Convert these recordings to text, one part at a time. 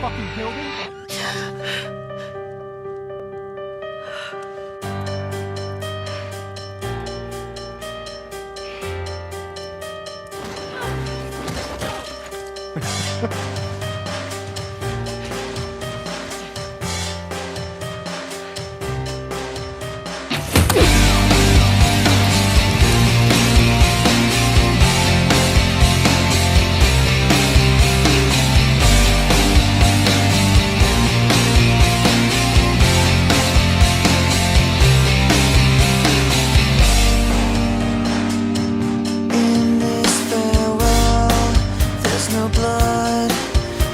fucking building? In this farewell, there's no blood,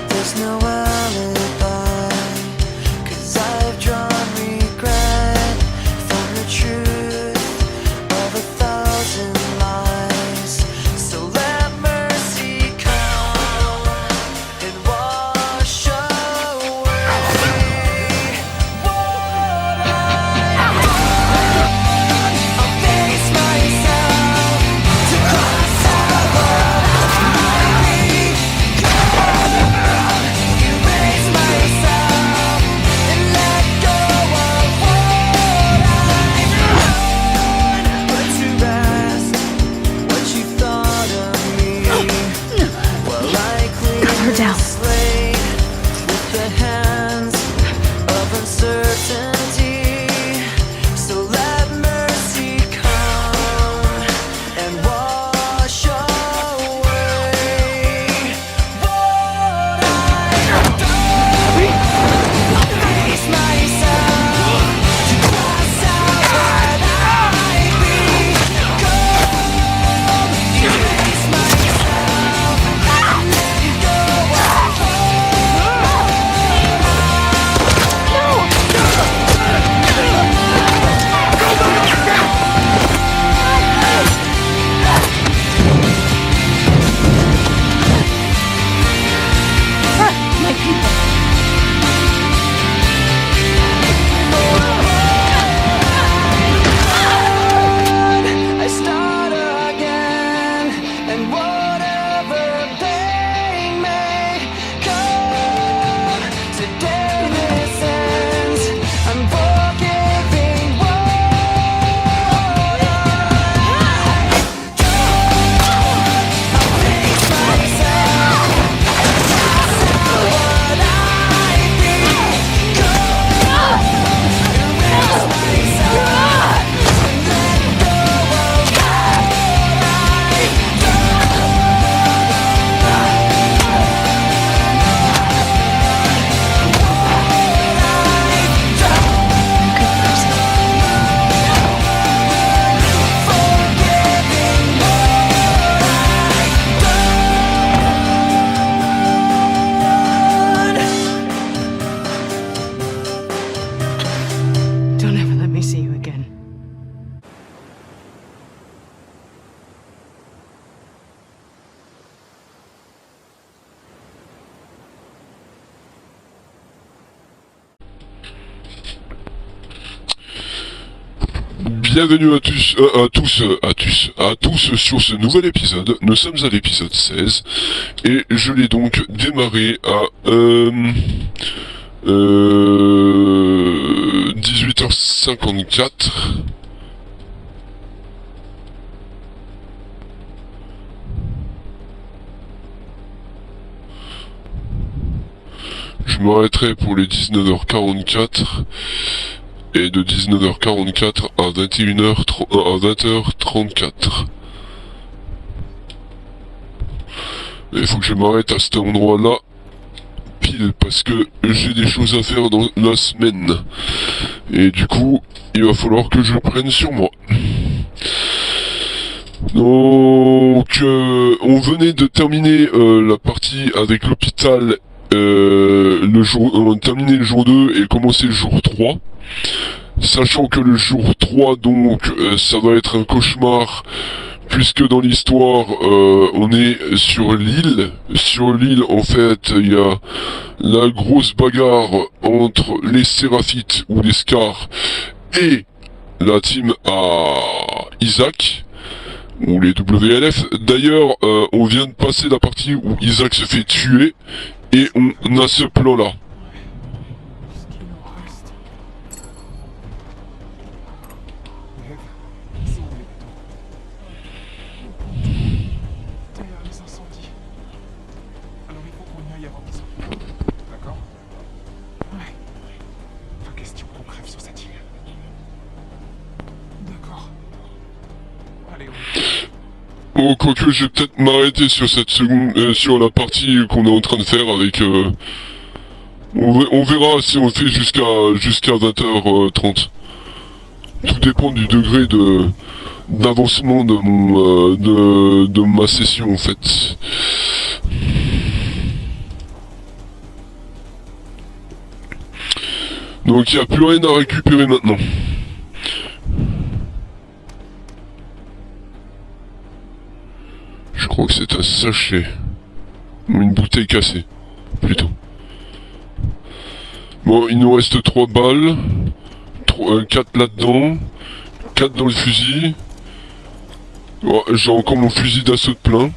there's no alibi. 'Cause I've drawn regret from the truth of 1,000 lies. So let mercy come and wash away what I've done. I'll face myself to cross out what I become. Erase myself and let go of what I've done. Put to rest what you thought of me. While I clean her down. the slate with the hands of uncertainty. So let mercy come and wash away what I've done. I'll face myself to cross out what I become. Erase myself and let go of My people. I start again, and whatever pain may come, today this ends. I'm forgiving what I've done. I'll face myself, cross out what I've become. Erase myself and let go of what I've Don't ever let me see you again. Bienvenue à tous sur ce nouvel épisode. Nous sommes à l'épisode 16 et je l'ai donc démarré à 18h54. Je m'arrêterai pour les 19h44 et de 19h44 à 20h34. Il faut que je m'arrête à cet endroit-là pile parce que j'ai des choses à faire dans la semaine. Et du coup, il va falloir que je prenne sur moi. Donc, on venait de terminer la partie avec l'hôpital. On a terminé le jour 2 et commencé le jour 3. Sachant que le jour 3, donc, ça va être un cauchemar. Puisque dans l'histoire, on est sur l'île. Sur l'île, en fait, il y a la grosse bagarre entre les Séraphites ou les Scars et la team à Isaac, ou les WLF. D'ailleurs, on vient de passer la partie où Isaac se fait tuer Et on a ce plan-là. Ce qu'il en reste. Eve, c'est où les bateaux? Derrière les incendies. Alors il faut qu'on y aille avant qu'ils s'en. D'accord? Ouais. Pas question qu'on crève sur cette île. D'accord. Allez, on y va. Oh, quoique je vais peut-être m'arrêter sur cette seconde, sur la partie qu'on est en train de faire avec. On verra si on fait jusqu'à 20h30. Tout dépend du degré d'avancement de mon de ma session en fait. Donc il n'y a plus rien à récupérer maintenant. Je crois que c'est un sachet. Ou une bouteille cassée. Plutôt. Bon, il nous reste 3 balles. 4 là-dedans. 4 dans le fusil. Bon, j'ai encore mon fusil d'assaut de plein.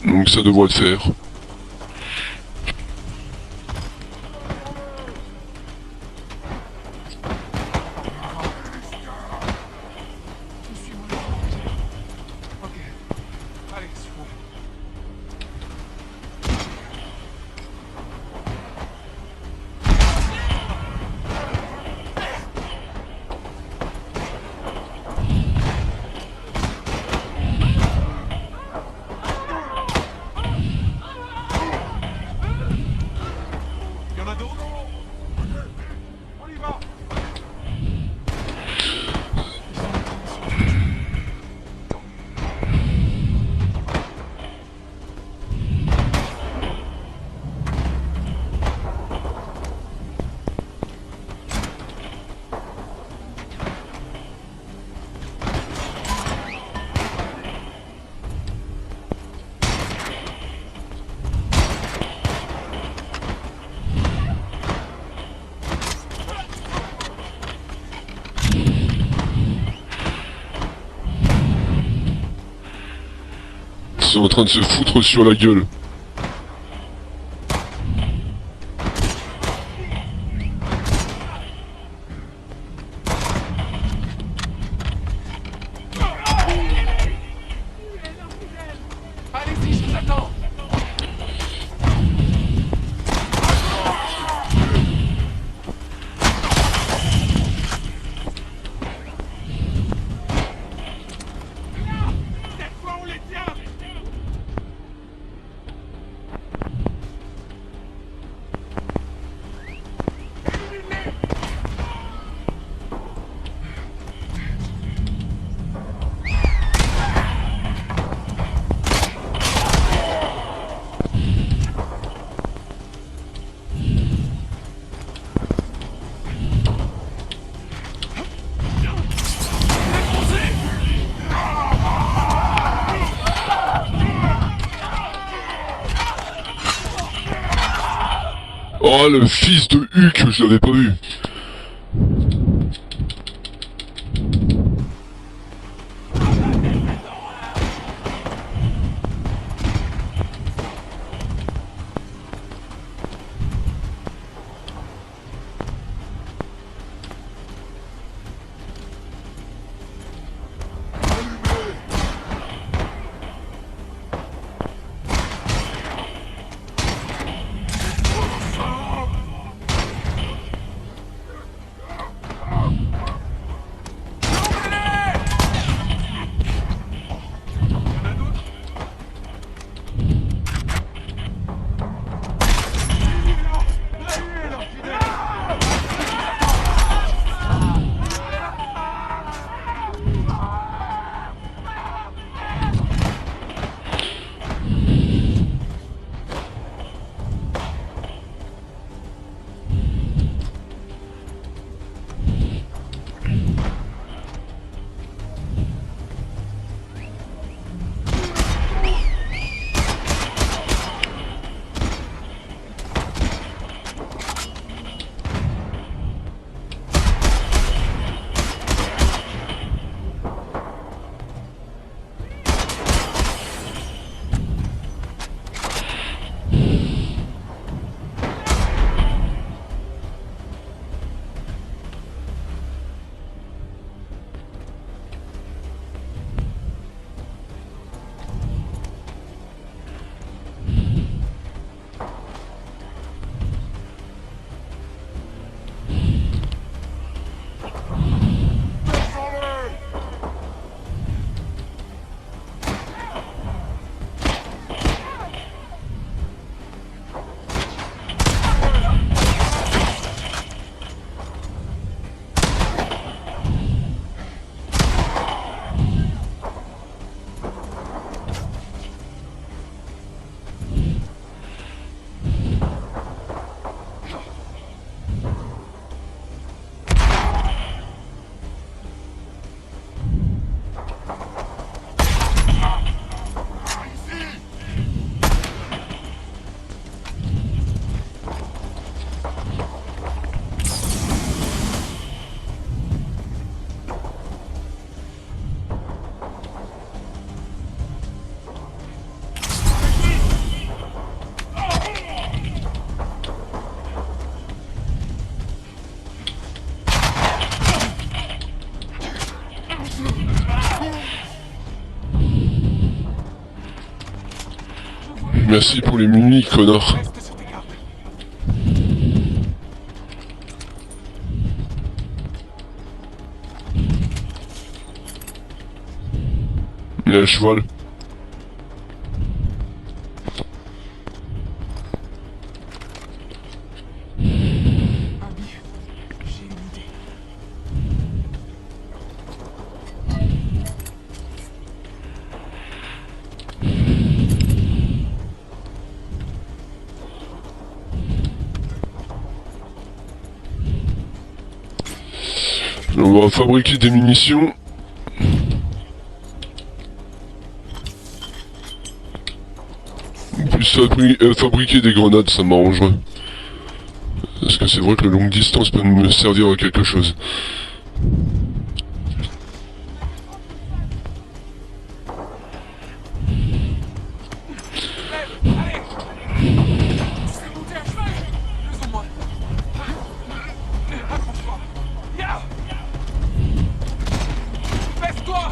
Donc ça devrait le faire. Suis-moi. Ok. Allez, suis-moi. Y'en a d'autres? On y va! Ils sont en train de se foutre sur la gueule. Allez-y, je vous attends! Cette fois, on les tient! Oh le fils de Huck, je l'avais pas vu. Merci pour les munis, connard. Reste sur tes gardes. Il a le cheval. Abby, j'ai une idée. On va fabriquer des munitions. Plus fabriquer des grenades, ça m'arrangerait. Parce que c'est vrai que la longue distance peut me servir à quelque chose. C'est monté à cheval. Besoin-moi. Accroche-toi. Ya. Baisse-toi.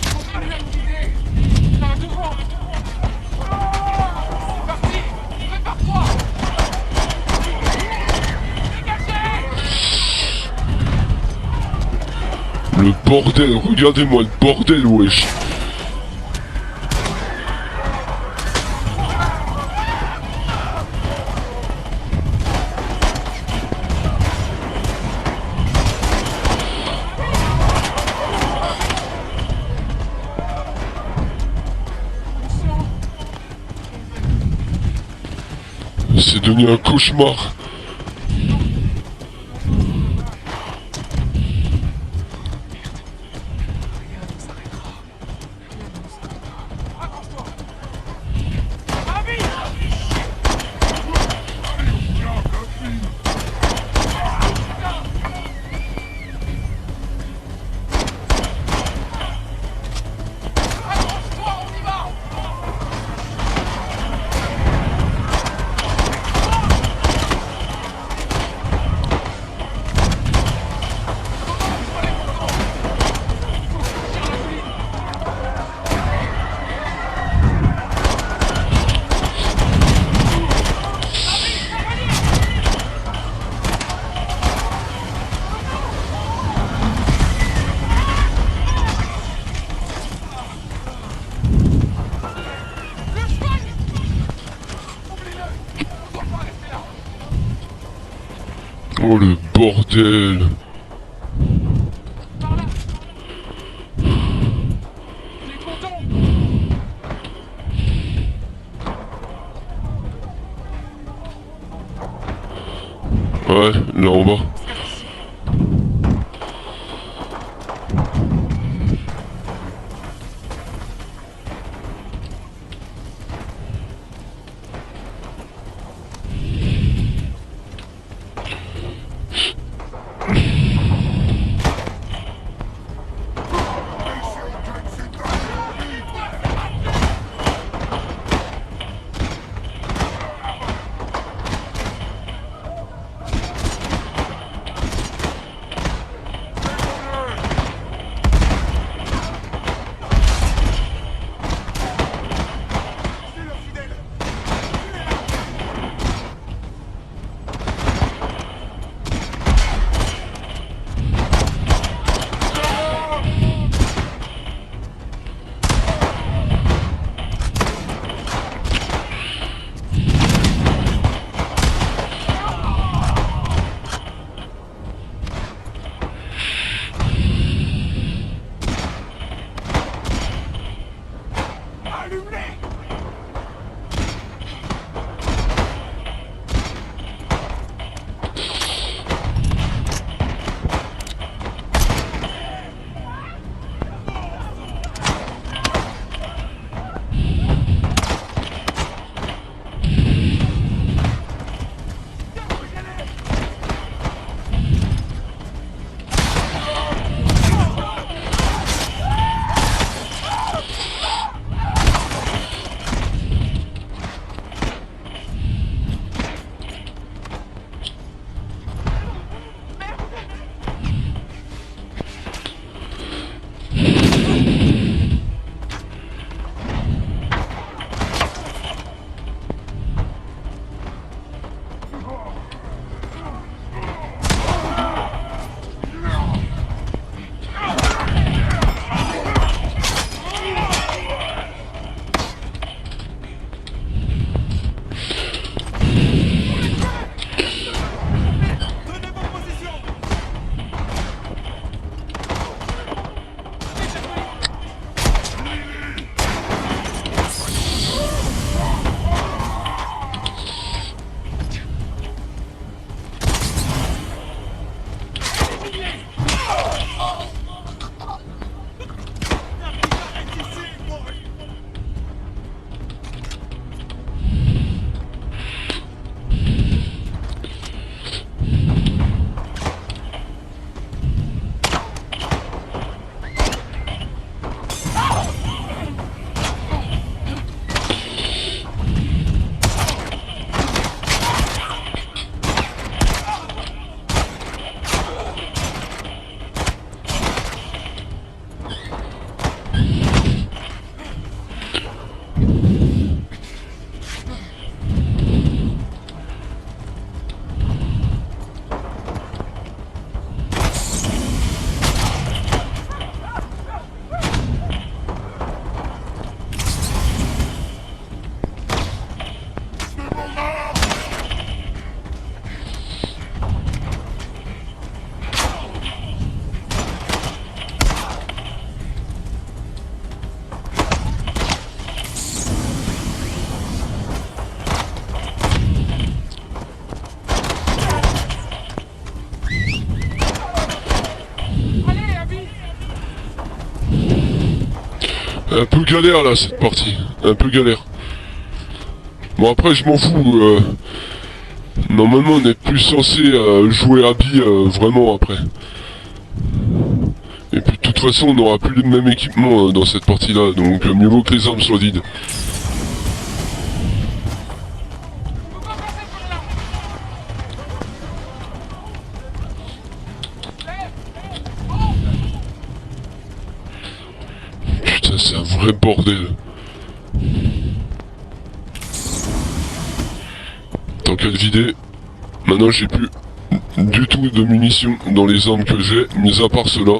Continue à me guider. Par devant. C'est parti. Prépare-toi. Dégagez. Le bordel, regardez-moi le bordel, wesh. C'est devenu un cauchemar. Oh le bordel. Ouais, là en bas. Un peu galère là cette partie, un peu galère. Bon après je m'en fous, normalement on est plus censé jouer Abby vraiment après. Et puis de toute façon on n'aura plus le même équipement dans cette partie là, donc mieux vaut que les armes soient vides. Putain c'est un vrai bordel. Tant qu'à le vider, maintenant j'ai plus du tout de munitions dans les armes que j'ai, mis à part cela.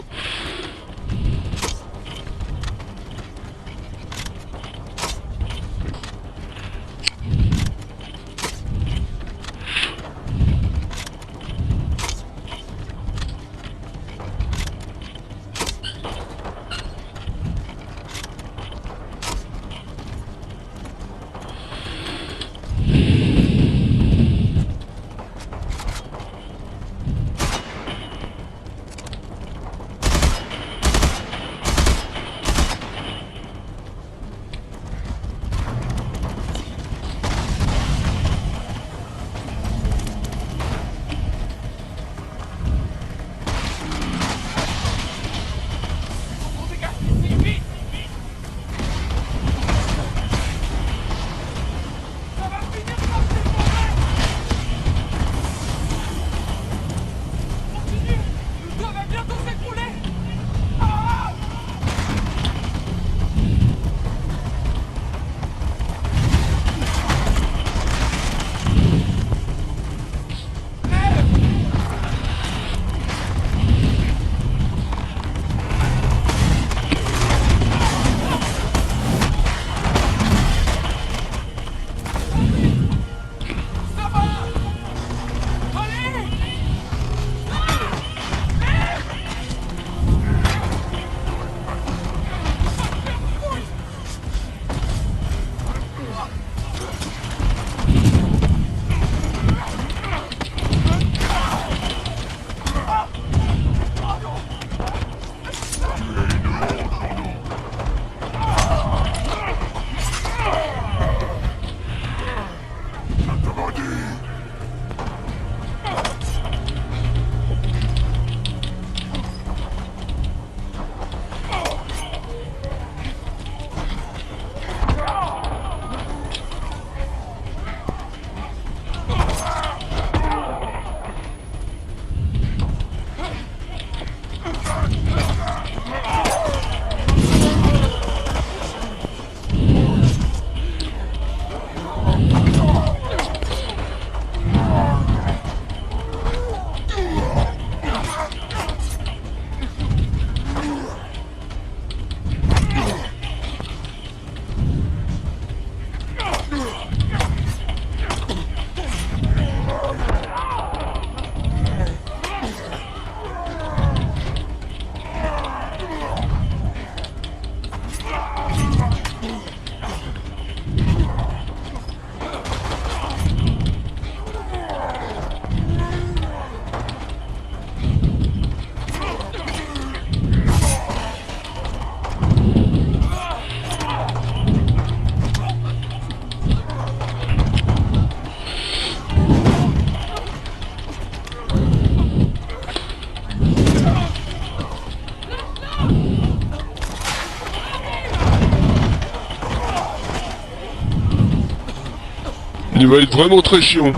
Il va être vraiment très chiant.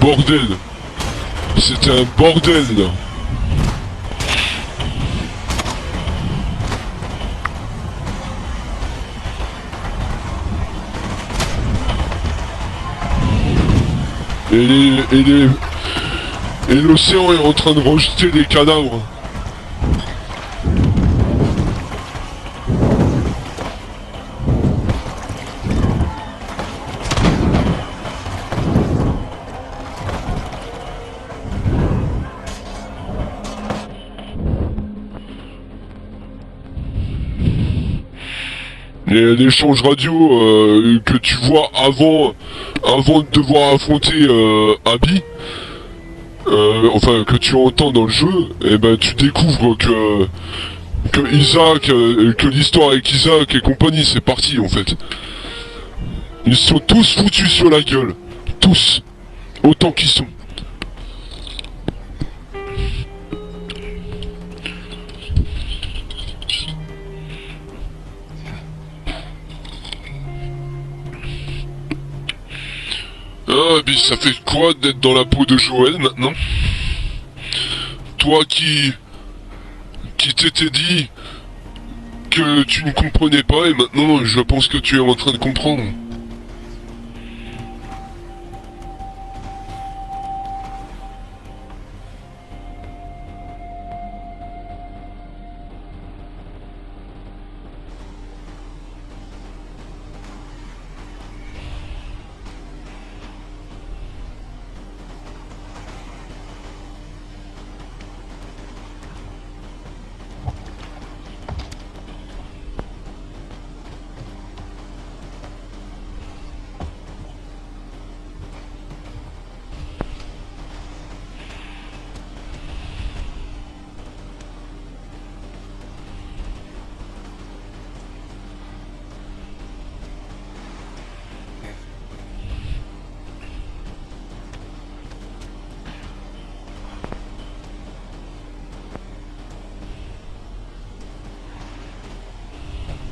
bordel. C'était un bordel là. Et l'océan est en train de rejeter des cadavres. L'échange radio que tu vois avant de devoir affronter Abby, enfin que tu entends dans le jeu, et ben tu découvres que Isaac, que l'histoire avec Isaac et compagnie c'est parti en fait. Ils sont tous foutus sur la gueule, tous, autant qu'ils sont. Ah, mais ça fait quoi d'être dans la peau de Joël maintenant? Toi qui t'étais dit que tu ne comprenais pas et maintenant je pense que tu es en train de comprendre.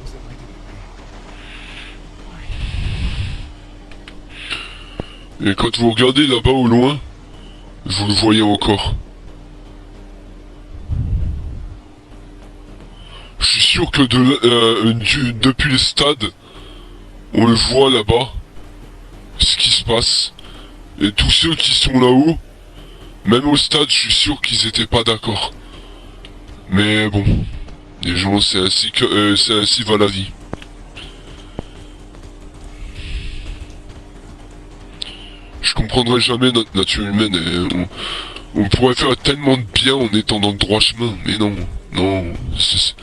Vous abritez depuis. Et quand vous regardez là-bas au loin, vous le voyez encore. Je suis sûr que depuis le stade, on le voit là-bas, ce qui se passe. Et tous ceux qui sont là-haut, même au stade, je suis sûr qu'ils étaient pas d'accord. Mais bon, les gens, c'est ainsi va la vie. Je comprendrai jamais notre nature humaine et on pourrait faire tellement de bien en étant dans le droit chemin, mais non, non, Sérieux?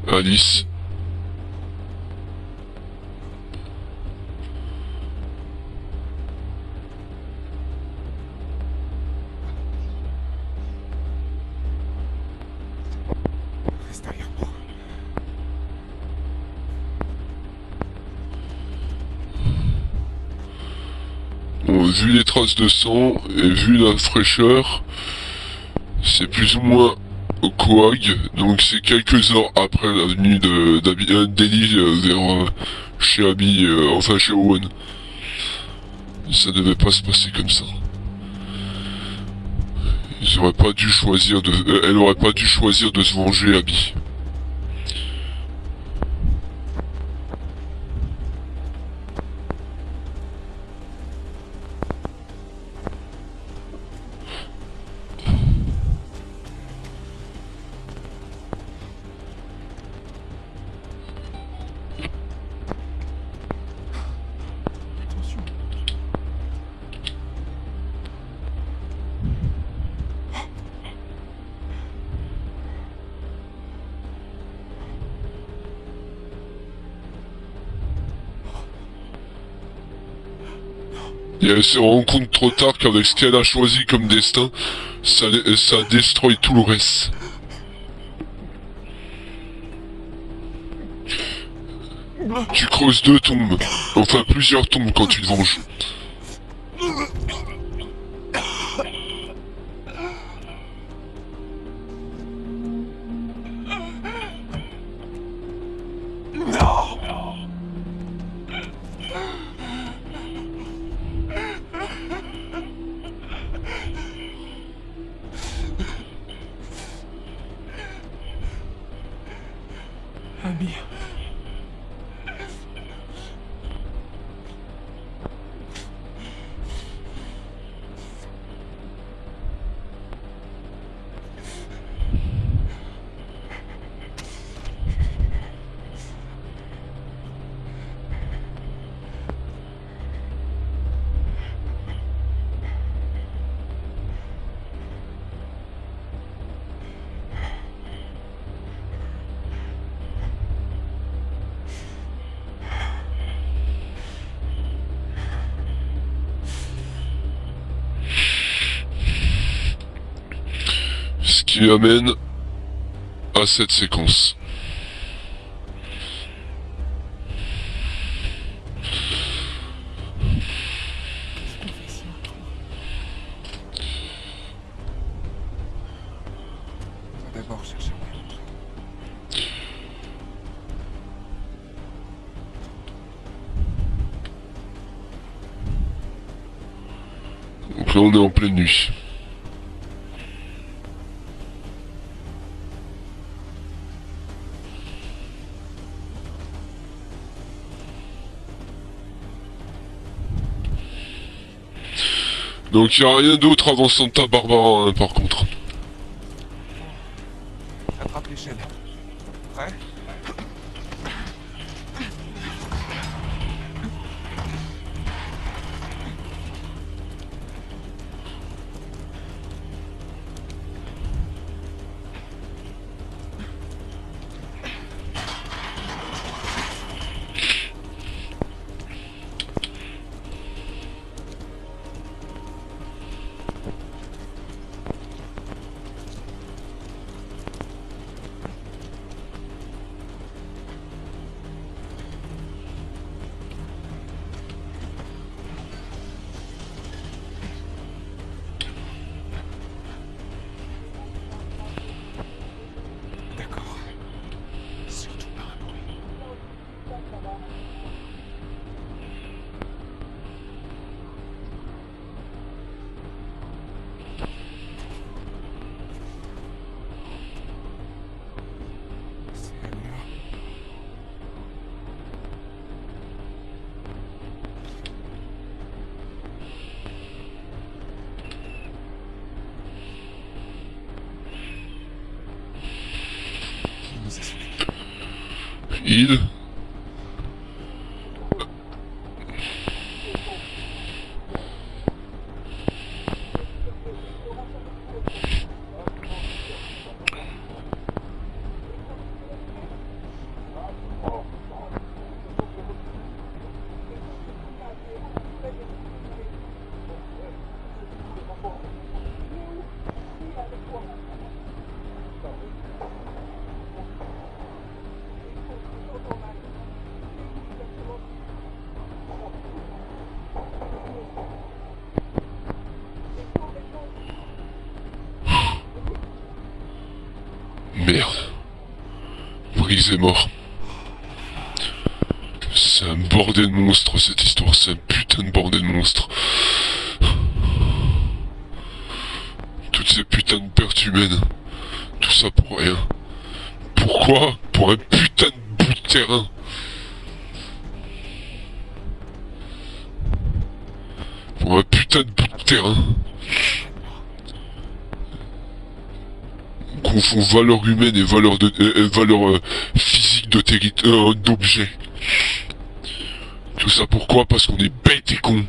Alice. Reste derrière moi. Bon, vu les traces de sang et vu la fraîcheur, c'est plus ou moins au Coag, donc c'est quelques heures après la venue d'Ellie vers chez Abby, enfin chez Owen. Ça devait pas se passer comme ça. Ils auraient pas dû choisir elle aurait pas dû choisir de se venger, Abby. Attention. Et elle se rend compte trop tard qu'avec ce qu'elle a choisi comme destin, ça destroy tout le reste. Tu creuses 2 tombes, enfin plusieurs tombes quand tu te venges. Abby. Ce qui amène à cette séquence. On va d'abord chercher un moyen d'entrer. Donc là on est en pleine nuit. Donc il n'y a rien d'autre avant Santa Barbara hein, par contre. Attrape l'échelle. Prêt? D'accord. Surtout pas un bruit. C'est à moi. Qui nous a suivis? Il. Merde. Brise est mort. C'est un bordel monstre cette histoire, c'est un putain de bordel monstre. Toutes ces putains de pertes humaines. Tout ça pour rien. Pourquoi? Pour un putain de bout de terrain. Pour un putain de bout de terrain. On confond valeur humaine et valeur physique de d'objet. Tout ça pourquoi? Parce qu'on est bête et con.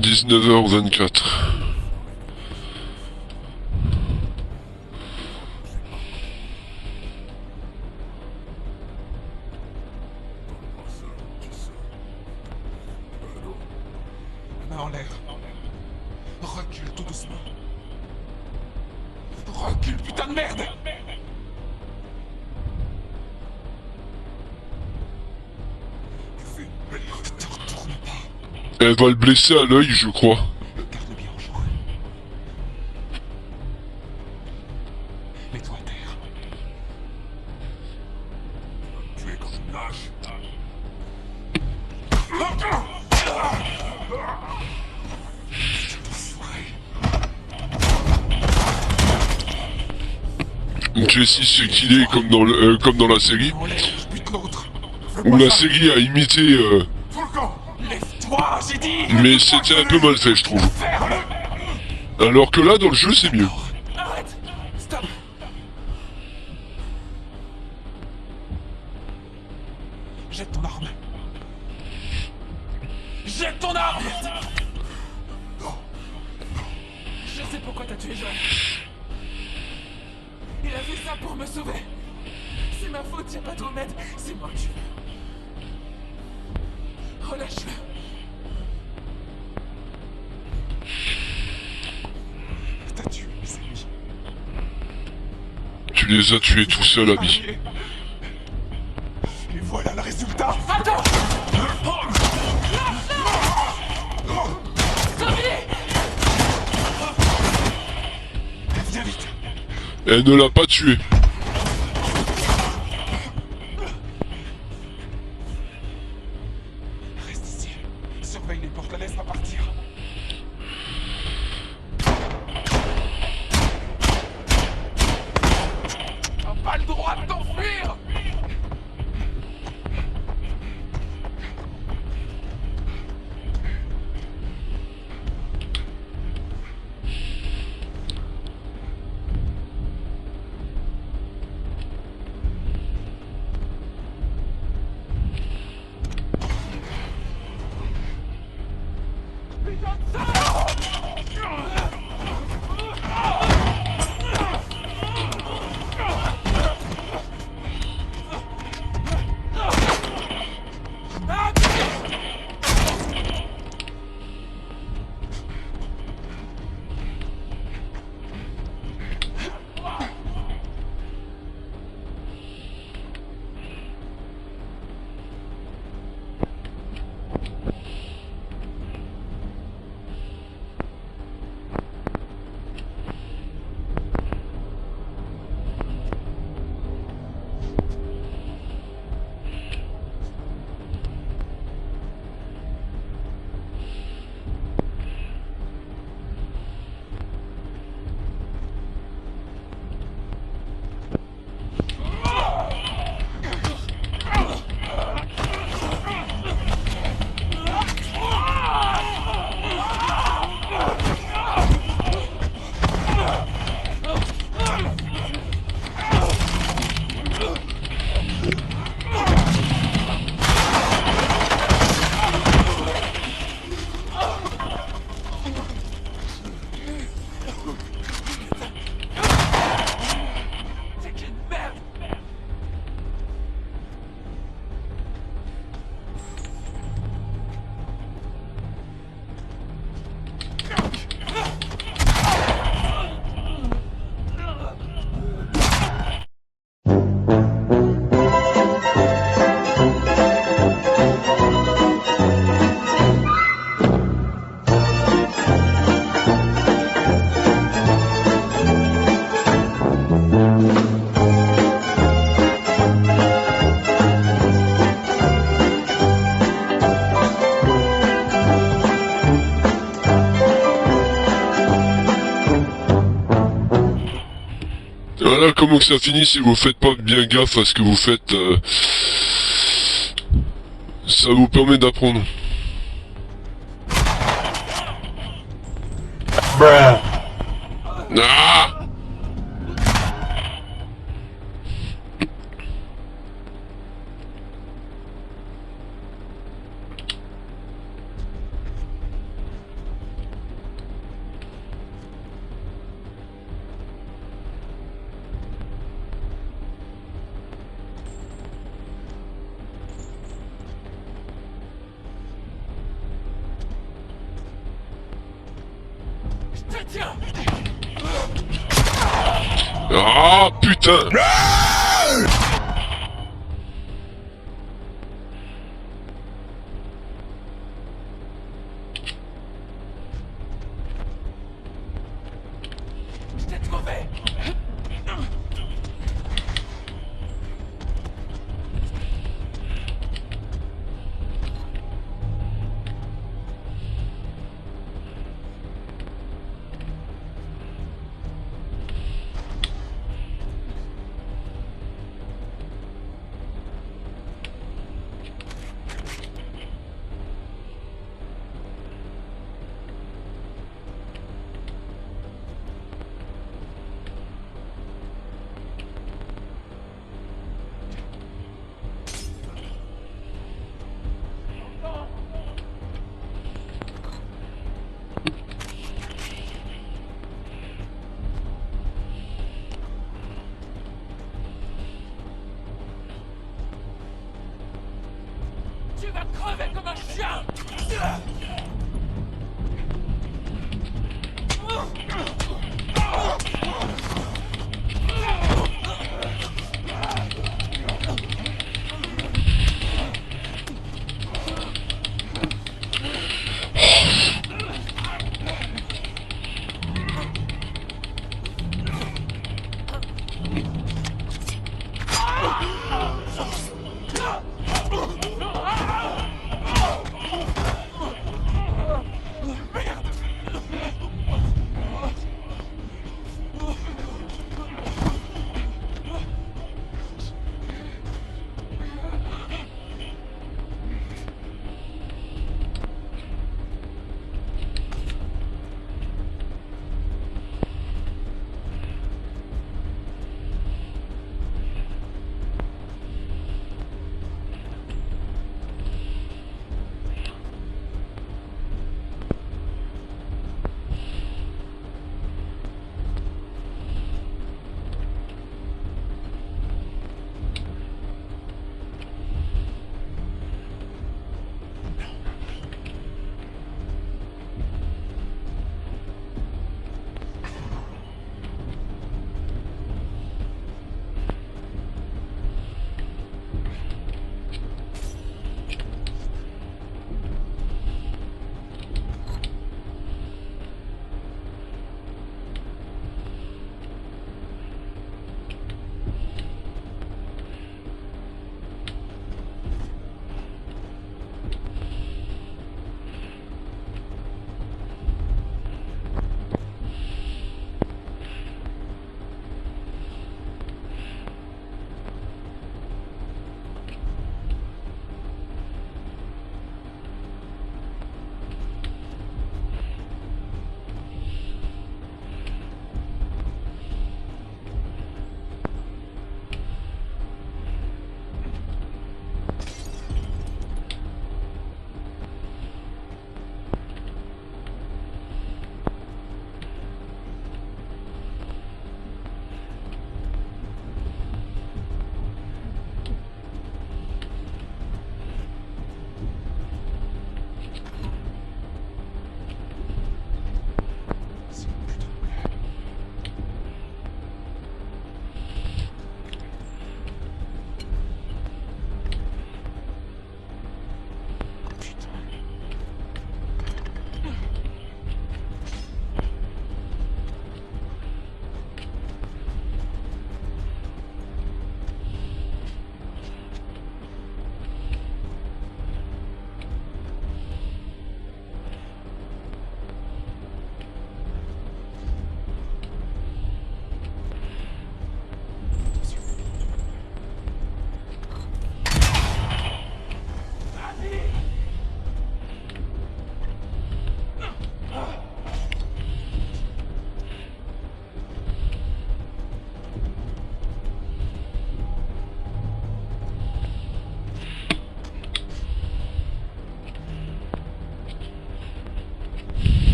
19h24. Main en l'air. Recule tout doucement. Recule, putain de merde! Te retourne pas. Elle va le blesser à l'œil, je crois. Garde-le bien en joue. Mets-toi à terre. Tu es comme une lâche. Jesse c'est qu'il est comme dans la série, En l'air, je bute l'autre. où la série a imité, Lève-toi, j'ai dit! mais c'était un peu mal fait, je trouve. Ferme! Alors que là, dans le jeu, c'est mieux. Arrête! Stop! Jette ton arme! Jette ton arme! Je sais pourquoi t'as tué John. Il a fait ça pour me sauver. C'est ma faute, y'a pas de remède. C'est moi que tu veux. Relâche-le. T'as tué mes ennemis. Tu les as tués tout seul, Abby. Et voilà le résultat. Attends! Viens vite. Elle ne l'a pas tué. Reste ici. Surveille les portes, la laisse pas partir. T'as pas le droit de t'enfuir! Voilà comment que ça finit si vous faites pas bien gaffe à ce que vous faites. Ça vous permet d'apprendre. Ah! Ah putain. Je t'ai trouvé. Tu vas crever comme un chien.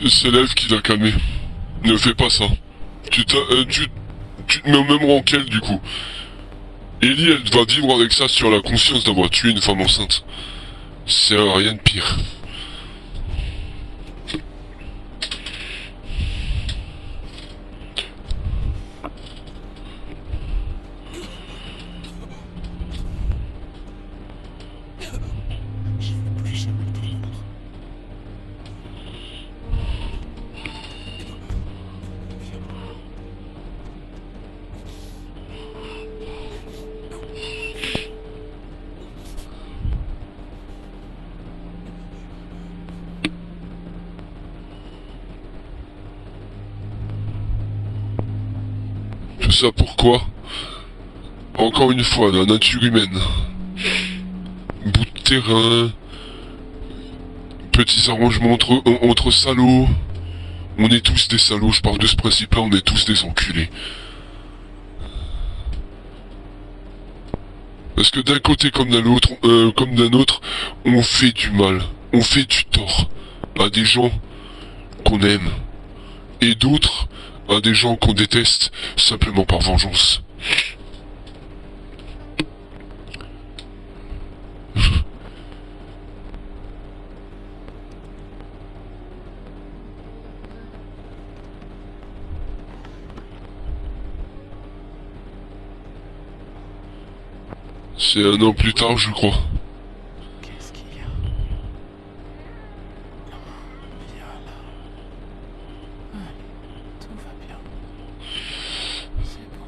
C'est l'elfe qui l'a calmé. Ne fais pas ça. Tu te mets au même rang qu'elle, du coup. Ellie, elle va vivre avec ça sur la conscience d'avoir tué une femme enceinte. C'est rien de pire. Je veux plus jamais te revoir. Tout ça pourquoi? Encore une fois, la nature humaine. Bout de terrain. Petits arrangements entre salauds. On est tous des salauds, je parle de ce principe-là, on est tous des enculés. Parce que d'un côté comme d'un autre, on fait du mal, on fait du tort à des gens qu'on aime. Et d'autres à des gens qu'on déteste simplement par vengeance. C'est 1 an plus tard, je crois. Qu'est-ce qu'il y a? Viens là. Allez, tout va bien. C'est bon.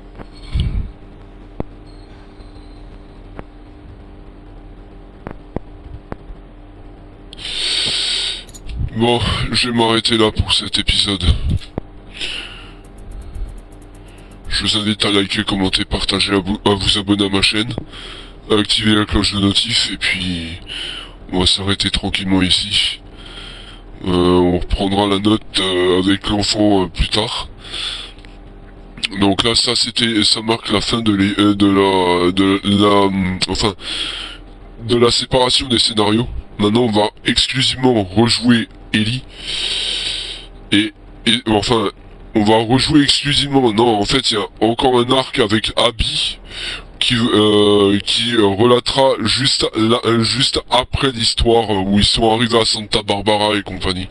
Bon, je vais m'arrêter là pour cet épisode. Je vous invite à liker, commenter, partager, à vous abonner à ma chaîne, à activer la cloche de notif, et puis on va s'arrêter tranquillement ici. On reprendra la note avec l'enfant plus tard. Donc là, ça marque la fin de la séparation des scénarios. Maintenant, on va exclusivement rejouer Ellie et enfin. On va rejouer exclusivement. Non, en fait, il y a encore un arc avec Abby qui relatera juste après l'histoire où ils sont arrivés à Santa Barbara et compagnie.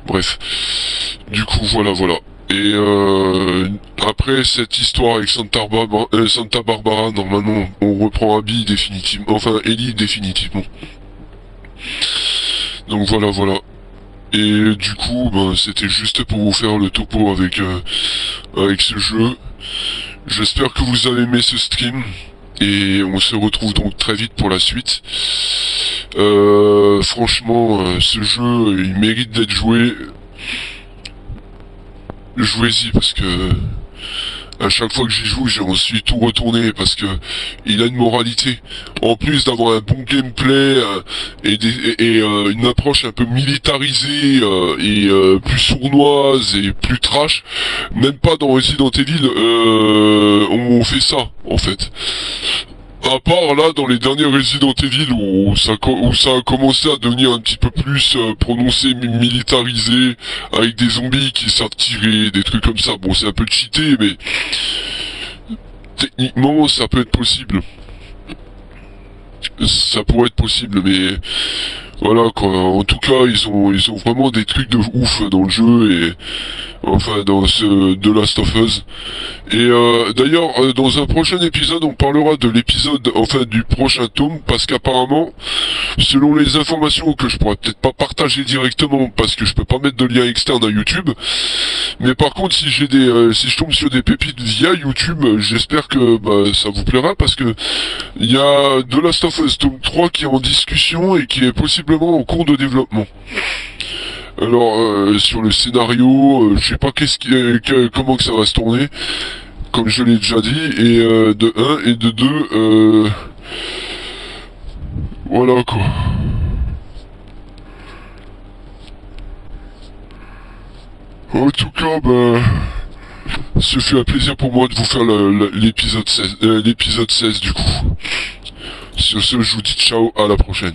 Bref. Du coup, voilà. Et après cette histoire avec Santa Barbara, normalement, on reprend Abby définitivement. Enfin, Ellie définitivement. Donc voilà. Et du coup, c'était juste pour vous faire le topo avec ce jeu. J'espère que vous avez aimé ce stream. Et on se retrouve donc très vite pour la suite. Franchement, ce jeu, il mérite d'être joué. Jouez-y parce que à chaque fois que j'y joue, j'en suis tout retourné parce que il a une moralité. En plus d'avoir un bon gameplay et une approche un peu militarisée et plus sournoise et plus trash, même pas dans Resident Evil, on fait ça en fait. À part là dans les derniers Resident Evil où ça a commencé à devenir un petit peu plus prononcé, militarisé, avec des zombies qui savent tirer, des trucs comme ça. Bon, c'est un peu cheaté, mais techniquement ça peut être possible. Ça pourrait être possible, mais voilà quoi. En tout cas, ils ont vraiment des trucs de ouf dans le jeu et enfin dans ce The Last of Us. Et d'ailleurs, dans un prochain épisode, on parlera de l'épisode, enfin du prochain tome, parce qu'apparemment, selon les informations que je pourrais peut-être pas partager directement, parce que je peux pas mettre de lien externe à YouTube, mais par contre, si je tombe sur des pépites via YouTube, j'espère que ça vous plaira, parce que il y a The Last of Us tome 3 qui est en discussion et qui est possiblement en cours de développement. Alors sur le scénario, je sais pas comment que ça va se tourner, comme je l'ai déjà dit, et de 1 et de 2, voilà quoi. En tout cas, ce fut un plaisir pour moi de vous faire l'épisode 16 du coup. Sur ce, je vous dis ciao, à la prochaine.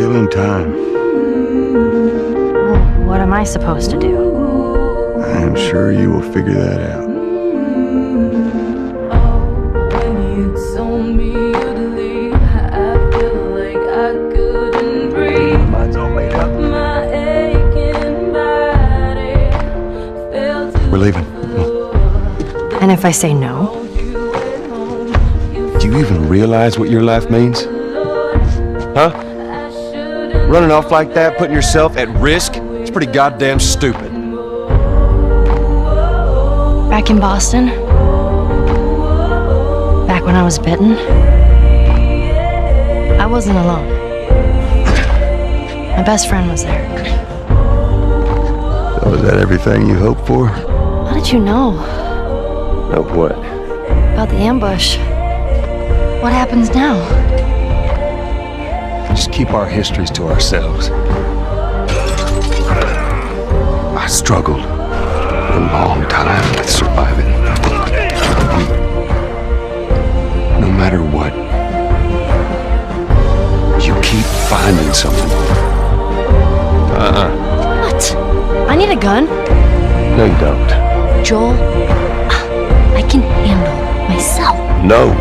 killing time. Well, what am I supposed to do? I am sure you will figure that out. When you told me you'd leave, I feel like I couldn't breathe. Mine's all made up. My aching body felt We're leaving. And if I say no? Do you even realize what your life means? Huh? Running off like that, putting yourself at risk? It's pretty goddamn stupid. Back in Boston? Back when I was bitten? I wasn't alone. My best friend was there. So is that everything you hoped for? How did you know? Of what? About the ambush? What happens now? Just keep our histories to ourselves. I struggled a long time with surviving. No matter what, you keep finding something. What? I need a gun. No, you don't. Joel, I can handle myself. No,